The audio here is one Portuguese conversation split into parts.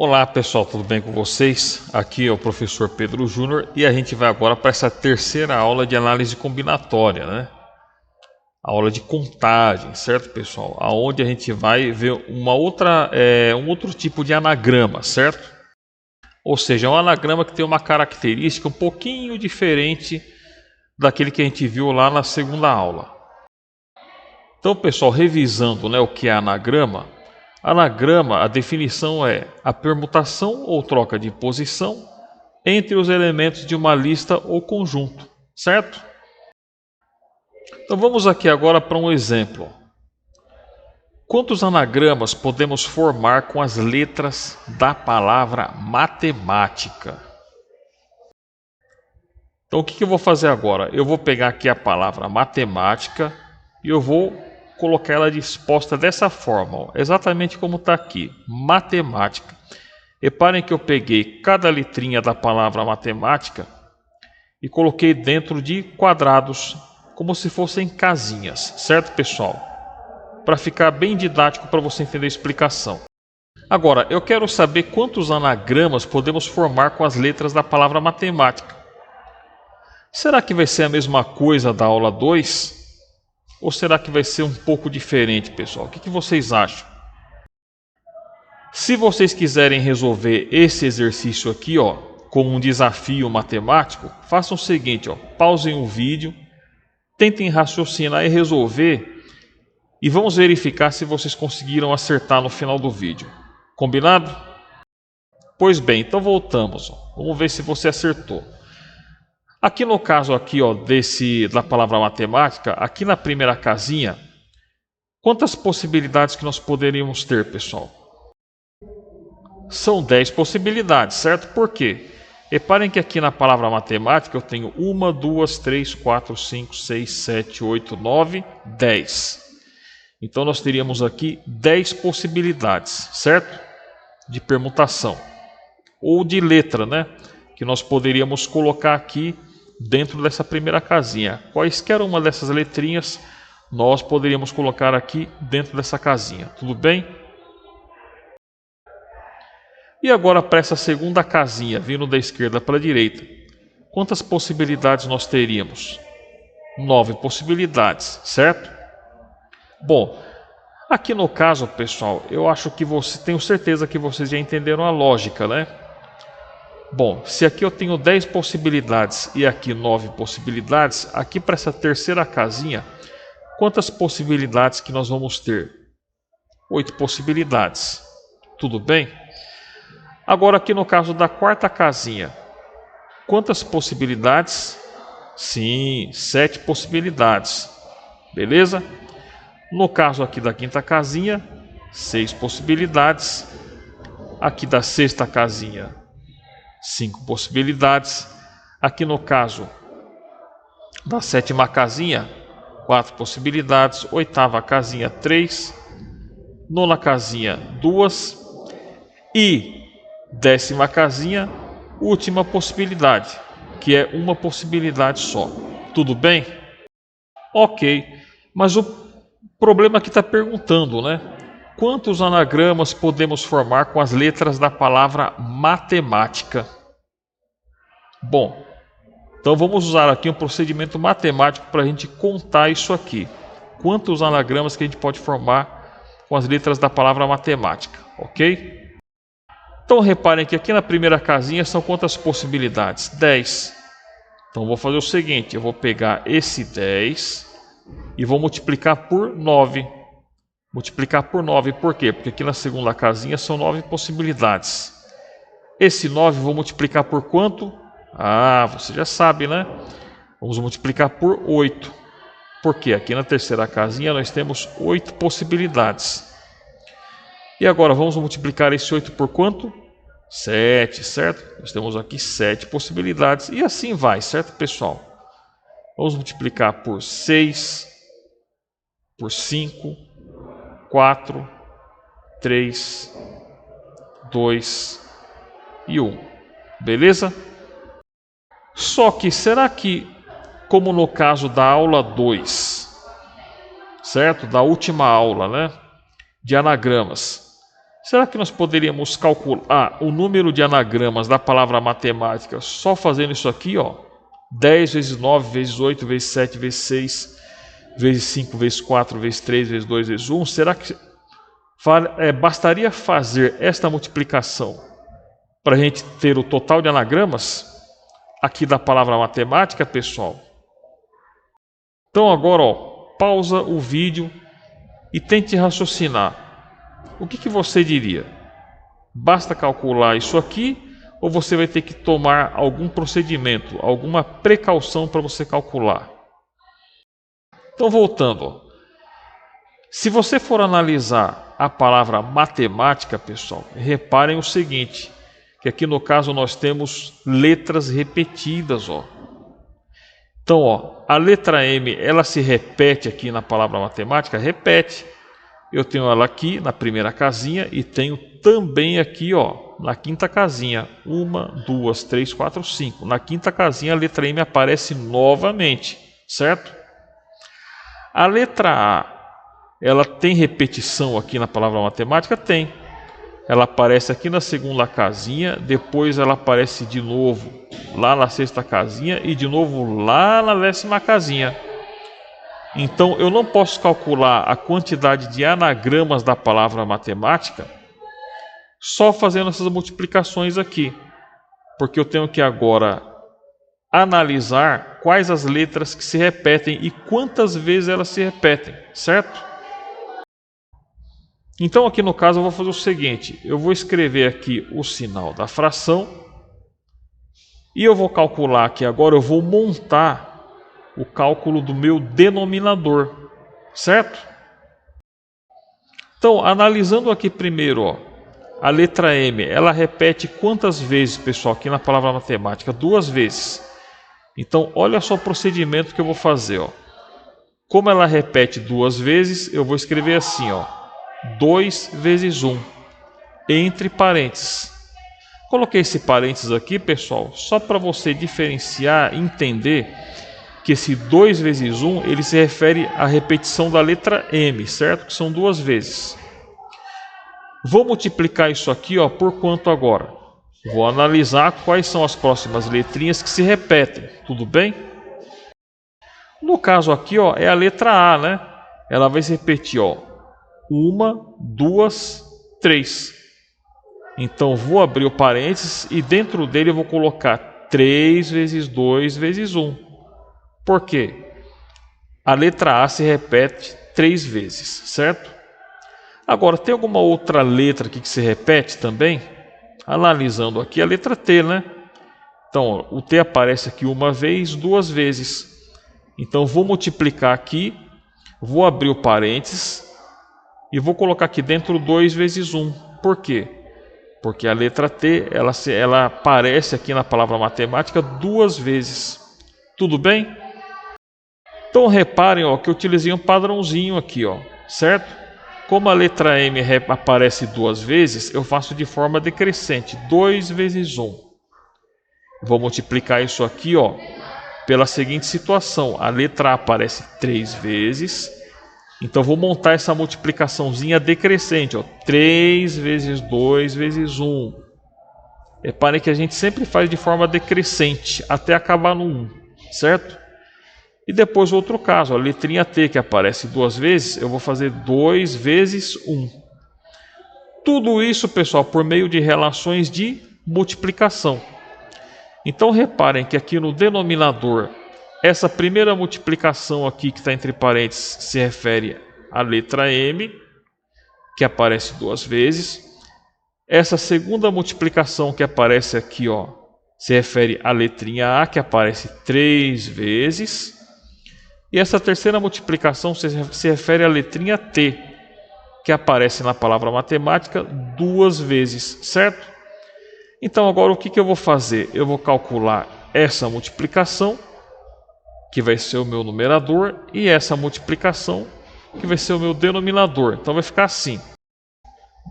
Olá pessoal, tudo bem com vocês? Aqui é o professor Pedro Júnior e a gente vai agora para essa terceira aula de análise combinatória, né? A aula de contagem, certo pessoal? Aonde a gente vai ver um outro tipo de anagrama, certo? Ou seja, um anagrama que tem uma característica um pouquinho diferente daquele que a gente viu lá na segunda aula. Então pessoal, revisando, né, o que é anagrama. Anagrama, a definição é a permutação ou troca de posição entre os elementos de uma lista ou conjunto, certo? Então vamos aqui agora para um exemplo. Quantos anagramas podemos formar com as letras da palavra matemática? Então o que eu vou fazer agora? Eu vou pegar aqui a palavra matemática e eu vou colocar ela disposta dessa forma, ó, exatamente como está aqui, matemática. Reparem que eu peguei cada letrinha da palavra matemática e coloquei dentro de quadrados, como se fossem casinhas, certo pessoal? Para ficar bem didático para você entender a explicação. Agora, eu quero saber quantos anagramas podemos formar com as letras da palavra matemática. Será que vai ser a mesma coisa da aula 2? Ou será que vai ser um pouco diferente, pessoal? O que vocês acham? Se vocês quiserem resolver esse exercício aqui, ó, como um desafio matemático, façam o seguinte, ó, pausem o vídeo, tentem raciocinar e resolver e vamos verificar se vocês conseguiram acertar no final do vídeo. Combinado? Pois bem, então voltamos, ó. Vamos ver se você acertou. Aqui no caso aqui, ó, da palavra matemática, aqui na primeira casinha, quantas possibilidades que nós poderíamos ter, pessoal? São 10 possibilidades, certo? Por quê? Reparem que aqui na palavra matemática eu tenho 1, 2, 3, 4, 5, 6, 7, 8, 9, 10. Então nós teríamos aqui 10 possibilidades, certo? De permutação. Ou de letra, né? Que nós poderíamos colocar aqui dentro dessa primeira casinha. Quaisquer uma dessas letrinhas nós poderíamos colocar aqui dentro dessa casinha. Tudo bem? E agora para essa segunda casinha, vindo da esquerda para a direita. Quantas possibilidades nós teríamos? 9 possibilidades, certo? Bom, aqui no caso, pessoal, eu acho que tenho certeza que vocês já entenderam a lógica, né? Bom, se aqui eu tenho 10 possibilidades e aqui 9 possibilidades, aqui para essa terceira casinha, quantas possibilidades que nós vamos ter? 8 possibilidades. Tudo bem? Agora aqui no caso da quarta casinha, quantas possibilidades? Sim, 7 possibilidades. Beleza? No caso aqui da quinta casinha, 6 possibilidades. Aqui da sexta casinha, 5 possibilidades. Aqui no caso da sétima casinha, 4 possibilidades. Oitava casinha, 3. Nona casinha, 2. E décima casinha, última possibilidade, que é uma possibilidade só. Tudo bem? Ok, mas o problema aqui está perguntando, né? Quantos anagramas podemos formar com as letras da palavra matemática? Bom, então vamos usar aqui um procedimento matemático para a gente contar isso aqui. Quantos anagramas que a gente pode formar com as letras da palavra matemática, ok? Então reparem que aqui na primeira casinha são quantas possibilidades? 10. Então vou fazer o seguinte, eu vou pegar esse 10 e vou multiplicar por 9. Multiplicar por 9, por quê? Porque aqui na segunda casinha são 9 possibilidades. Esse 9 vou multiplicar por quanto? Ah, você já sabe, né? Vamos multiplicar por 8. Porque aqui na terceira casinha nós temos 8 possibilidades. E agora vamos multiplicar esse 8 por quanto? 7, certo? Nós temos aqui 7 possibilidades. E assim vai, certo, pessoal? Vamos multiplicar por 6, por 5, 4, 3, 2 e 1. Beleza? Só que, será que, como no caso da aula 2, certo? Da última aula, né? De anagramas. Será que nós poderíamos calcular o número de anagramas da palavra matemática só fazendo isso aqui, ó? 10 vezes 9, vezes 8, vezes 7, vezes 6, vezes 5, vezes 4, vezes 3, vezes 2, vezes 1. Será que bastaria fazer esta multiplicação para a gente ter o total de anagramas aqui da palavra matemática, pessoal? Então agora, ó, pausa o vídeo e tente raciocinar. O que você diria? Basta calcular isso aqui ou você vai ter que tomar algum procedimento, alguma precaução para você calcular? Então voltando, ó. Se você for analisar a palavra matemática, pessoal, reparem o seguinte, que aqui no caso nós temos letras repetidas, ó. Então, ó, a letra M, ela se repete aqui na palavra matemática? Repete. Eu tenho ela aqui na primeira casinha e tenho também aqui, ó, na quinta casinha. 1, 2, 3, 4, 5. Na quinta casinha a letra M aparece novamente, certo? A letra A, ela tem repetição aqui na palavra matemática? Tem. Ela aparece aqui na segunda casinha, depois ela aparece de novo lá na sexta casinha e de novo lá na 10ª casinha. Então eu não posso calcular a quantidade de anagramas da palavra matemática só fazendo essas multiplicações aqui, porque eu tenho que agora analisar quais as letras que se repetem e quantas vezes elas se repetem, certo? Então aqui no caso eu vou fazer o seguinte, eu vou escrever aqui o sinal da fração e eu vou calcular aqui agora, eu vou montar o cálculo do meu denominador, certo? Então, analisando aqui primeiro, ó, a letra M, ela repete quantas vezes, pessoal, aqui na palavra matemática? 2 vezes. Então, olha só o procedimento que eu vou fazer, ó. Como ela repete 2 vezes, eu vou escrever assim, ó, 2 vezes 1, entre parênteses. Coloquei esse parênteses aqui, pessoal, só para você diferenciar e entender que esse 2 vezes 1, ele se refere à repetição da letra M, certo? Que são 2 vezes. Vou multiplicar isso aqui, ó, por quanto agora? Vou analisar quais são as próximas letrinhas que se repetem, tudo bem? No caso aqui, ó, é a letra A, né? Ela vai se repetir, ó, 1, 2, 3. Então vou abrir o parênteses e dentro dele eu vou colocar 3 vezes 2 vezes 1. Por quê? A letra A se repete 3 vezes, certo? Agora, tem alguma outra letra aqui que se repete também? Analisando aqui a letra T, né? Então, o T aparece aqui uma vez, 2 vezes. Então, vou multiplicar aqui, vou abrir o parênteses e vou colocar aqui dentro 2 vezes 1. Por quê? Porque a letra T, ela aparece aqui na palavra matemática 2 vezes. Tudo bem? Então reparem, ó, que eu utilizei um padrãozinho aqui, ó, certo? Como a letra M aparece 2 vezes, eu faço de forma decrescente, 2 vezes 1. Vou multiplicar isso aqui, ó, pela seguinte situação. A letra A aparece 3 vezes, então vou montar essa multiplicaçãozinha decrescente, ó, 3 vezes 2 vezes 1. Reparem que a gente sempre faz de forma decrescente, até acabar no 1, certo? E depois outro caso, a letrinha T que aparece 2 vezes, eu vou fazer 2 vezes 1. Tudo isso, pessoal, por meio de relações de multiplicação. Então reparem que aqui no denominador, essa primeira multiplicação aqui que está entre parênteses se refere à letra M, que aparece 2 vezes. Essa segunda multiplicação que aparece aqui, ó, se refere à letrinha A, que aparece 3 vezes. E essa terceira multiplicação se refere à letrinha T, que aparece na palavra matemática 2 vezes, certo? Então agora o que eu vou fazer? Eu vou calcular essa multiplicação, que vai ser o meu numerador, e essa multiplicação, que vai ser o meu denominador. Então vai ficar assim: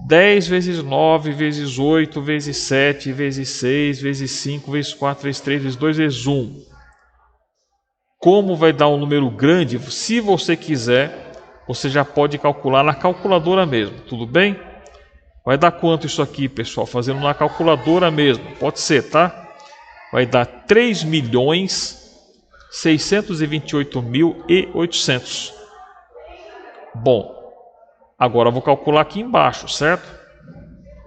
10 vezes 9, vezes 8, vezes 7, vezes 6, vezes 5, vezes 4, vezes 3, vezes 2, vezes 1. Como vai dar um número grande, se você quiser, você já pode calcular na calculadora mesmo, tudo bem? Vai dar quanto isso aqui, pessoal? Fazendo na calculadora mesmo. Pode ser, tá? Vai dar 3.628.800. Bom, agora eu vou calcular aqui embaixo, certo?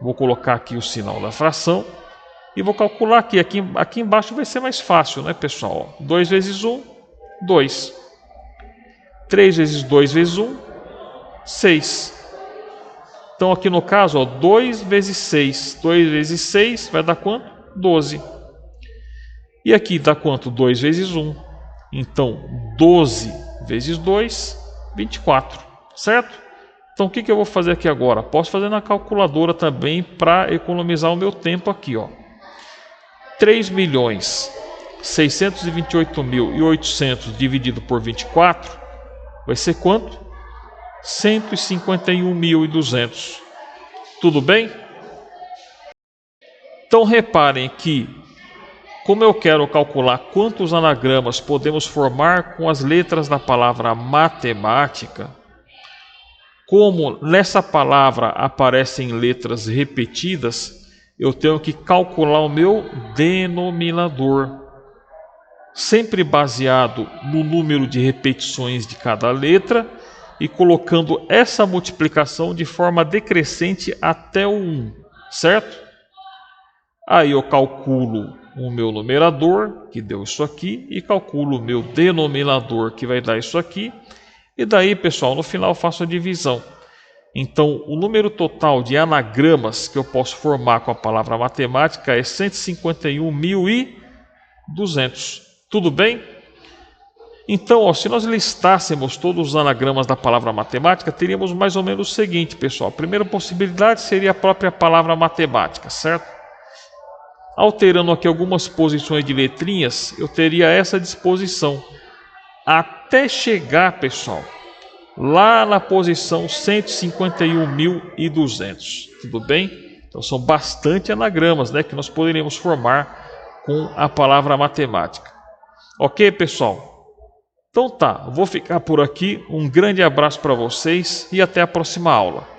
Vou colocar aqui o sinal da fração e vou calcular aqui. Aqui embaixo vai ser mais fácil, né, pessoal? 2 vezes 1, 2. 3 vezes 2 vezes 1, 6. Então aqui no caso, ó, 2 vezes 6. 2 vezes 6 vai dar quanto? 12. E aqui dá quanto? 2 vezes 1. Então 12 vezes 2, 24. Certo? Então o que eu vou fazer aqui agora? Posso fazer na calculadora também para economizar o meu tempo aqui, ó. 3.628.800 dividido por 24 vai ser quanto? 151.200. Tudo bem? Então reparem que, como eu quero calcular quantos anagramas podemos formar com as letras da palavra matemática, como nessa palavra aparecem letras repetidas, eu tenho que calcular o meu denominador, sempre baseado no número de repetições de cada letra e colocando essa multiplicação de forma decrescente até o 1, certo? Aí eu calculo o meu numerador, que deu isso aqui, e calculo o meu denominador, que vai dar isso aqui, e daí, pessoal, no final eu faço a divisão. Então, o número total de anagramas que eu posso formar com a palavra matemática é 151.200. Tudo bem? Então, ó, se nós listássemos todos os anagramas da palavra matemática, teríamos mais ou menos o seguinte, pessoal. A primeira possibilidade seria a própria palavra matemática, certo? Alterando aqui algumas posições de letrinhas, eu teria essa disposição. Até chegar, pessoal, lá na posição 151.200. Tudo bem? Então são bastante anagramas, né, que nós poderíamos formar com a palavra matemática. Ok, pessoal? Então tá, vou ficar por aqui. Um grande abraço para vocês e até a próxima aula.